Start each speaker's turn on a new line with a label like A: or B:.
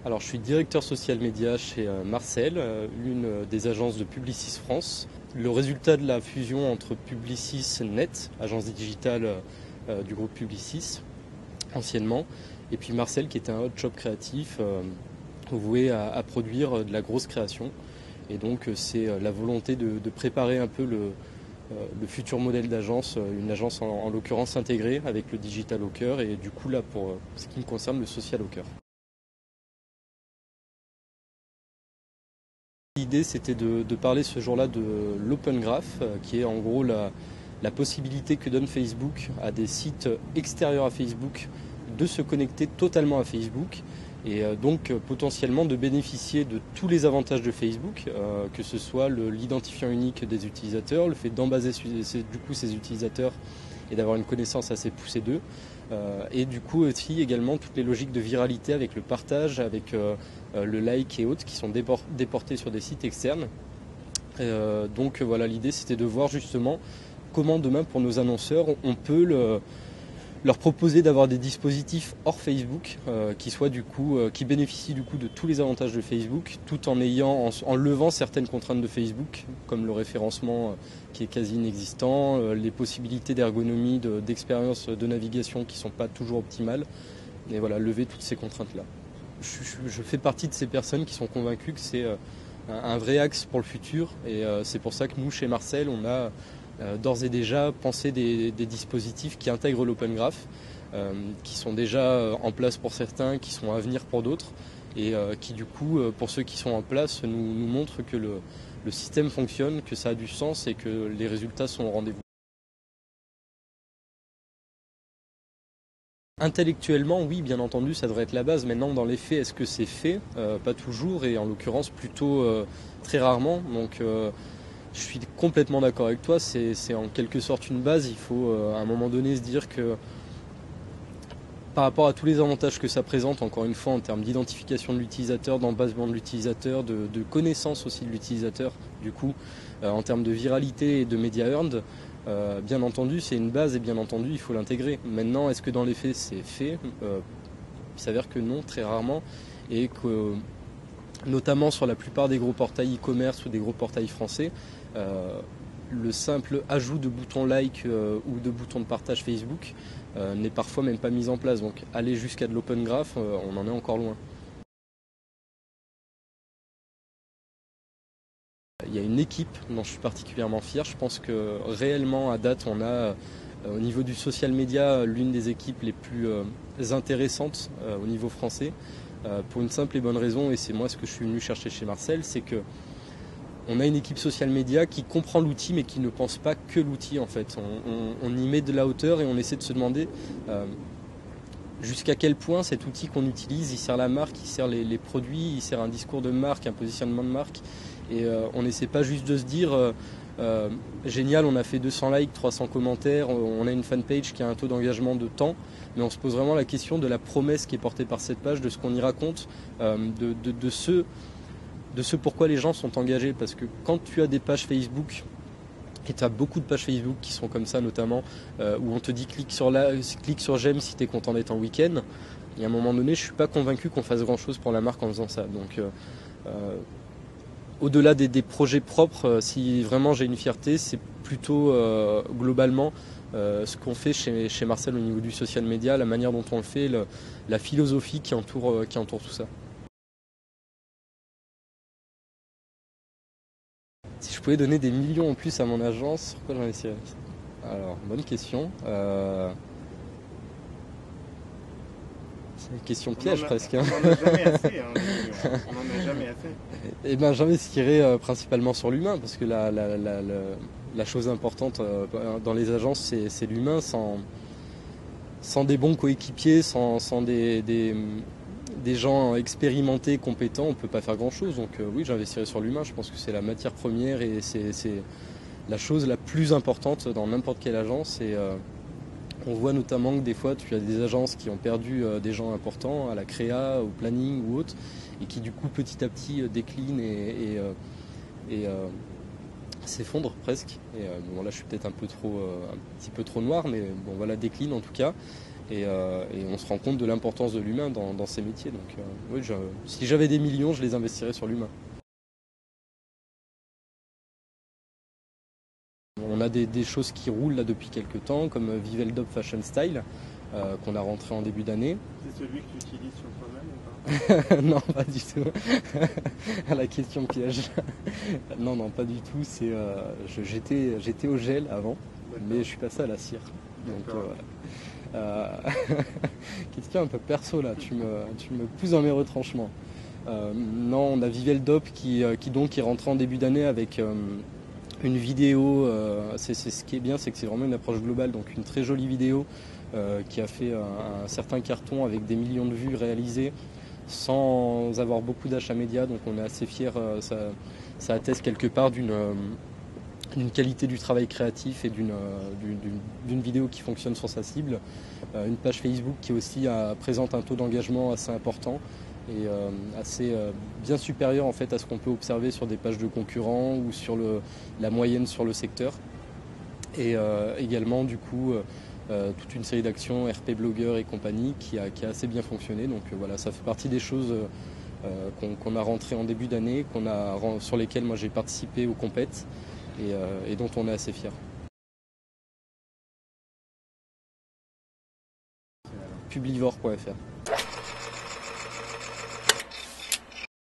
A: Alors, je suis directeur social média chez Marcel, l'une des agences de Publicis France. Le résultat de la fusion entre Publicis Net, agence digitale du groupe Publicis, anciennement, et puis Marcel, qui était un hot shop créatif voué à produire de la grosse création. Et donc, c'est la volonté de préparer un peu le futur modèle d'agence, une agence en l'occurrence intégrée avec le digital au cœur, et du coup, là, pour ce qui me concerne, le social au cœur. L'idée, c'était de parler ce jour-là de l'Open Graph, qui est en gros la possibilité que donne Facebook à des sites extérieurs à Facebook de se connecter totalement à Facebook et donc potentiellement de bénéficier de tous les avantages de Facebook, que ce soit l'identifiant unique des utilisateurs, le fait d'embaser du coup ces utilisateurs et d'avoir une connaissance assez poussée d'eux. Et du coup aussi également toutes les logiques de viralité avec le partage, avec le like et autres qui sont déportés sur des sites externes. Donc voilà, l'idée c'était de voir justement comment demain pour nos annonceurs on peut leur proposer d'avoir des dispositifs hors Facebook qui bénéficient du coup de tous les avantages de Facebook, tout en levant certaines contraintes de Facebook, comme le référencement qui est quasi inexistant, les possibilités d'ergonomie, d'expérience de navigation qui ne sont pas toujours optimales, et voilà, lever toutes ces contraintes-là. Je fais partie de ces personnes qui sont convaincues que c'est un vrai axe pour le futur, et c'est pour ça que nous, chez Marcel, on a d'ores et déjà pensé des dispositifs qui intègrent l'Open Graph, qui sont déjà en place pour certains, qui sont à venir pour d'autres, et qui du coup, pour ceux qui sont en place, nous montrent que le système fonctionne, que ça a du sens et que les résultats sont au rendez-vous. Intellectuellement, oui, bien entendu, ça devrait être la base. Maintenant, dans les faits, est-ce que c'est fait? Pas toujours, et en l'occurrence, plutôt très rarement. Donc, je suis complètement d'accord avec toi. C'est en quelque sorte une base. Il faut à un moment donné se dire que par rapport à tous les avantages que ça présente, encore une fois, en termes d'identification de l'utilisateur, d'embasement de l'utilisateur, de connaissance aussi de l'utilisateur, du coup, en termes de viralité et de media earned, bien entendu, c'est une base et bien entendu, il faut l'intégrer. Maintenant, est-ce que dans les faits, c'est fait? Il s'avère que non, très rarement, et que notamment sur la plupart des gros portails e-commerce ou des gros portails français, le simple ajout de boutons like ou de boutons de partage Facebook n'est parfois même pas mis en place. Donc aller jusqu'à de l'open graph, on en est encore loin. Il y a une équipe dont je suis particulièrement fier. Je pense que réellement à date on a au niveau du social media l'une des équipes les plus intéressantes au niveau français. Pour une simple et bonne raison, et c'est moi ce que je suis venu chercher chez Marcel, c'est que on a une équipe social media qui comprend l'outil mais qui ne pense pas que l'outil en fait. On y met de la hauteur et on essaie de se demander jusqu'à quel point cet outil qu'on utilise, il sert la marque, il sert les produits, il sert un discours de marque, un positionnement de marque. Et on n'essaie pas juste de se dire génial, on a fait 200 likes, 300 commentaires, on a une fanpage qui a un taux d'engagement de temps, mais on se pose vraiment la question de la promesse qui est portée par cette page, de ce qu'on y raconte, de ce pourquoi les gens sont engagés. Parce que quand tu as des pages Facebook, et tu as beaucoup de pages Facebook qui sont comme ça notamment, où on te dit clique sur j'aime si tu es content d'être en week-end, et à un moment donné, je suis pas convaincu qu'on fasse grand chose pour la marque en faisant ça. Donc au-delà des projets propres, si vraiment j'ai une fierté, c'est plutôt globalement ce qu'on fait chez Marcel au niveau du social media, la manière dont on le fait, la philosophie qui entoure tout ça. Si je pouvais donner des millions en plus à mon agence, sur quoi j'investirais? Alors, bonne question. C'est une question piège presque.
B: On n'en a jamais assez, hein, des millions. On n'en a jamais assez.
A: Eh ben, j'investirais principalement sur l'humain, parce que la chose importante dans les agences, c'est l'humain. Sans des bons coéquipiers, sans des gens expérimentés, compétents, on ne peut pas faire grand-chose. Donc oui, j'investirais sur l'humain. Je pense que c'est la matière première et c'est la chose la plus importante dans n'importe quelle agence. Et on voit notamment que des fois, tu as des agences qui ont perdu des gens importants à la créa, au planning ou autre, et qui du coup petit à petit déclinent et s'effondrent presque. Et bon là, je suis peut-être un petit peu trop noir, mais bon voilà, décline en tout cas. Et on se rend compte de l'importance de l'humain dans ces métiers. Donc oui, si j'avais des millions, je les investirais sur l'humain. On a des choses qui roulent là depuis quelques temps, comme Viveldop Fashion Style, qu'on a rentré en début d'année.
B: C'est celui que tu utilises sur toi-même ou pas?
A: Non, pas du tout. La question piège. Non, pas du tout. J'étais au gel avant, mais je suis passé à la cire. Donc voilà. Question un peu perso là, tu me pousses dans mes retranchements. Non, on a Viveldop qui est rentré en début d'année avec une vidéo. C'est ce qui est bien, c'est que c'est vraiment une approche globale, donc une très jolie vidéo qui a fait un certain carton avec des millions de vues réalisées sans avoir beaucoup d'achats médias, donc on est assez fiers. Ça atteste quelque part d'une qualité du travail créatif et d'une vidéo qui fonctionne sur sa cible. Une page Facebook qui aussi présente un taux d'engagement assez important et assez bien supérieur en fait à ce qu'on peut observer sur des pages de concurrents ou sur la moyenne sur le secteur. Et également du coup toute une série d'actions RP blogueurs et compagnie qui a assez bien fonctionné. Donc voilà, ça fait partie des choses qu'on a rentrées en début d'année, sur lesquelles moi j'ai participé aux compètes et dont on est assez fiers. Publivore.fr